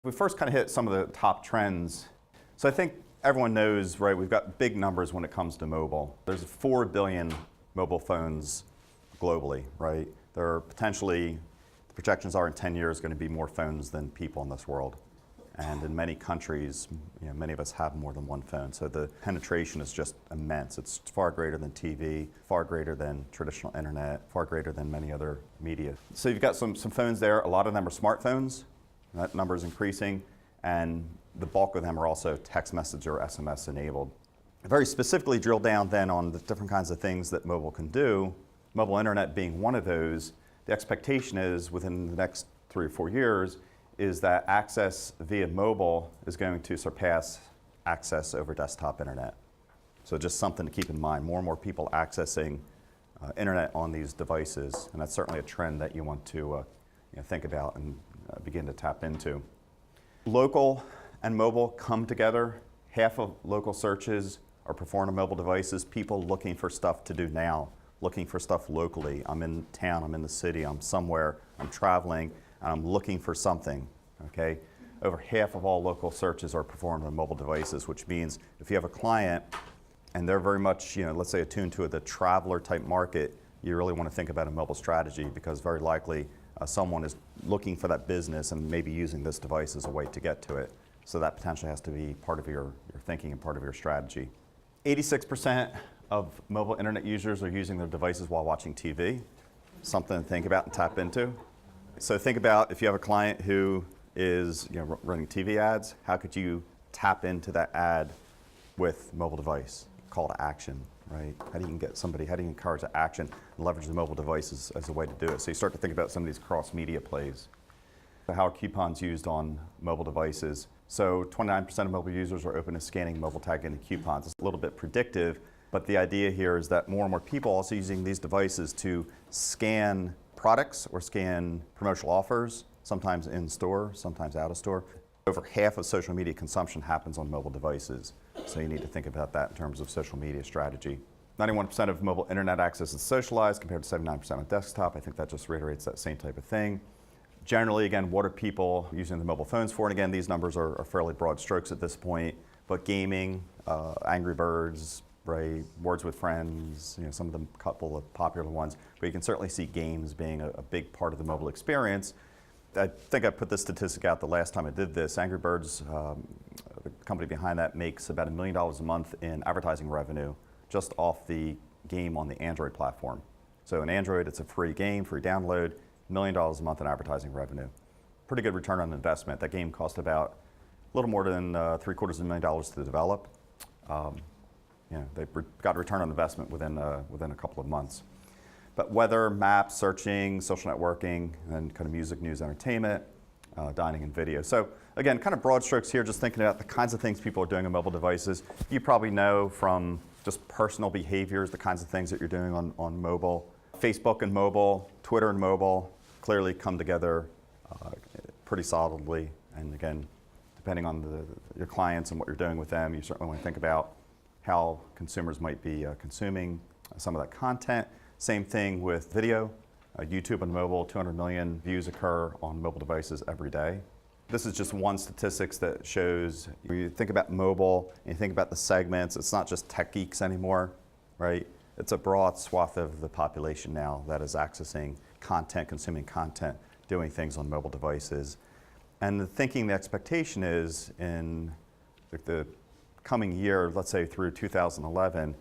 We first kind of hit some of the top trends. So I think everyone knows, right, we've got big numbers when it comes to mobile. There's 4 billion mobile phones globally, right? There are potentially, the projections are in 10 years, going to be more phones than people in this world. And in many countries, many of us have more than one phone. So the penetration is just immense. It's far greater than TV, far greater than traditional internet, far greater than many other media. So you've got some phones there. A lot of them are smartphones. That number is increasing. And the bulk of them are also text message or SMS enabled. Very specifically drill down then on the different kinds of things that mobile can do, mobile internet being one of those. The expectation is within the next 3 or 4 years is that access via mobile is going to surpass access over desktop internet. So just something to keep in mind, more and more people accessing internet on these devices, and that's certainly a trend that you want to think about and begin to tap into. Local and mobile come together. Half of local searches are performed on mobile devices, people looking for stuff to do now, looking for stuff locally. I'm in town, I'm in the city, I'm somewhere, I'm traveling, and I'm looking for something, okay? Over half of all local searches are performed on mobile devices, which means if you have a client and they're very much, let's say attuned to the traveler type market, you really want to think about a mobile strategy because very likely someone is looking for that business and maybe using this device as a way to get to it. So that potentially has to be part of your thinking and part of your strategy. 86% of mobile internet users are using their devices while watching TV. Something to think about and tap into. So think about if you have a client who is running TV ads, how could you tap into that ad with mobile device? Call to action, right? How do you encourage the action and leverage the mobile devices as a way to do it? So you start to think about some of these cross-media plays. How are coupons used on mobile devices? So 29% of mobile users are open to scanning mobile tag into coupons. It's a little bit predictive, but the idea here is that more and more people are also using these devices to scan products or scan promotional offers, sometimes in store, sometimes out of store. Over half of social media consumption happens on mobile devices. So you need to think about that in terms of social media strategy. 91% of mobile internet access is socialized compared to 79% on desktop. I think that just reiterates that same type of thing. Generally, again, what are people using the mobile phones for? And again, these numbers are fairly broad strokes at this point, but gaming, Angry Birds, right, Words with Friends, some of the couple of popular ones, but you can certainly see games being a big part of the mobile experience. I think I put this statistic out the last time I did this. Angry Birds, the company behind that, makes about $1 million a month in advertising revenue just off the game on the Android platform. So in Android, it's a free game, free download, $1 million a month in advertising revenue. Pretty good return on investment. That game cost about a little more than $750,000 to develop. They got a return on investment within a couple of months. But weather, maps, searching, social networking, and kind of music, news, entertainment, dining, and video. So again, kind of broad strokes here, just thinking about the kinds of things people are doing on mobile devices. You probably know from just personal behaviors, the kinds of things that you're doing on mobile. Facebook and mobile, Twitter and mobile clearly come together pretty solidly. And again, depending on your clients and what you're doing with them, you certainly want to think about how consumers might be consuming some of that content. Same thing with video. YouTube and mobile, 200 million views occur on mobile devices every day. This is just one statistics that shows when you think about mobile and you think about the segments, it's not just tech geeks anymore, right? It's a broad swath of the population now that is accessing content, consuming content, doing things on mobile devices. And the expectation is in the coming year, let's say through 2011,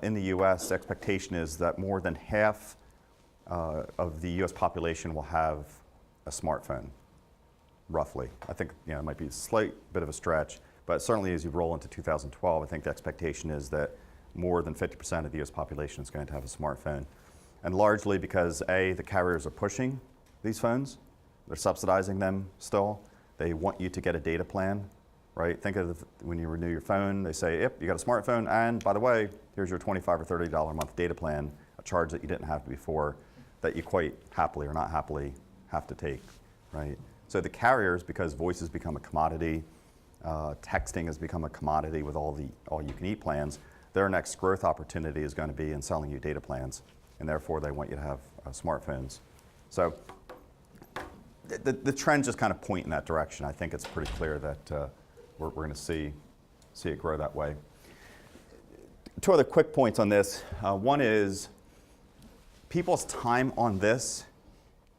in the US, the expectation is that more than half of the US population will have a smartphone, roughly. I think it might be a slight bit of a stretch, but certainly as you roll into 2012, I think the expectation is that more than 50% of the US population is going to have a smartphone. And largely because A, the carriers are pushing these phones, they're subsidizing them still. They want you to get a data plan, right? Think of when you renew your phone, they say, yep, you got a smartphone, and by the way, here's your $25 or $30 a month data plan, a charge that you didn't have before, that you quite happily or not happily have to take, right? So the carriers, because voice has become a commodity, texting has become a commodity with all you can eat plans, their next growth opportunity is going to be in selling you data plans, and therefore they want you to have smartphones. So The trends just kind of point in that direction. I think it's pretty clear that we're going to see it grow that way. Two other quick points on this. One is people's time on this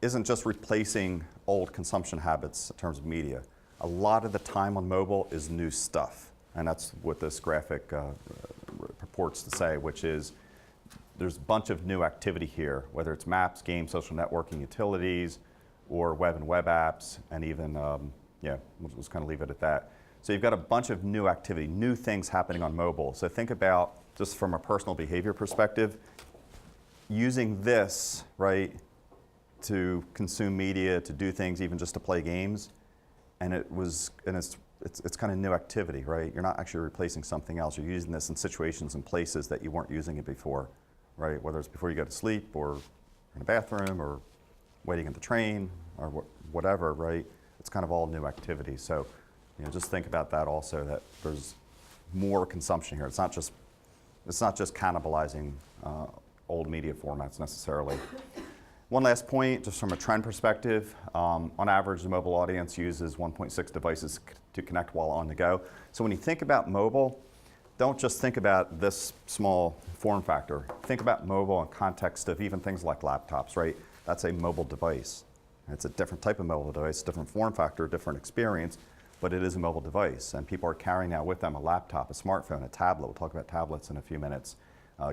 isn't just replacing old consumption habits in terms of media. A lot of the time on mobile is new stuff, and that's what this graphic purports to say, which is there's a bunch of new activity here, whether it's maps, games, social networking, utilities, or web and web apps, and even, yeah, we'll just kind of leave it at that. So you've got a bunch of new activity, new things happening on mobile. So think about, just from a personal behavior perspective, using this, right, to consume media, to do things, even just to play games, and it's kind of new activity, right? You're not actually replacing something else. You're using this in situations and places that you weren't using it before, right? Whether it's before you go to sleep, or in a bathroom, or waiting at the train, or whatever, right? It's kind of all new activity. So, you know, just think about that also, that there's more consumption here. It's not just cannibalizing old media formats necessarily. One last point, just from a trend perspective, on average, the mobile audience uses 1.6 devices to connect while on the go. So when you think about mobile, don't just think about this small form factor. Think about mobile in context of even things like laptops, right? That's a mobile device. It's a different type of mobile device, different form factor, different experience, but it is a mobile device. And people are carrying now with them a laptop, a smartphone, a tablet. We'll talk about tablets in a few minutes.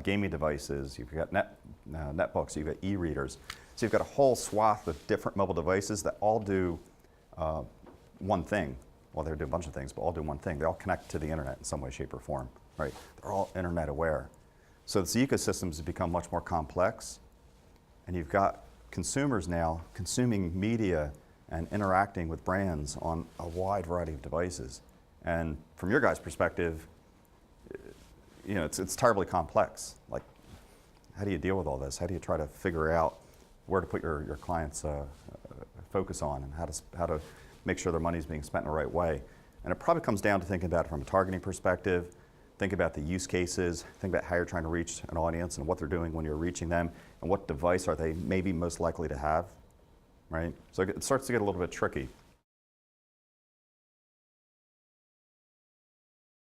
Gaming devices, you've got netbooks, you've got e-readers. So you've got a whole swath of different mobile devices that all do one thing. Well, they do a bunch of things, but all do one thing. They all connect to the internet in some way, shape, or form, right? They're all internet aware. So this ecosystems have become much more complex, and you've got consumers now consuming media and interacting with brands on a wide variety of devices. And from your guys' perspective, you know, it's terribly complex. Like, how do you deal with all this? How do you try to figure out where to put your clients' focus on, and how to make sure their money is being spent in the right way? And it probably comes down to thinking about it from a targeting perspective, think about the use cases, think about how you're trying to reach an audience and what they're doing when you're reaching them, and what device are they maybe most likely to have, right? So it starts to get a little bit tricky.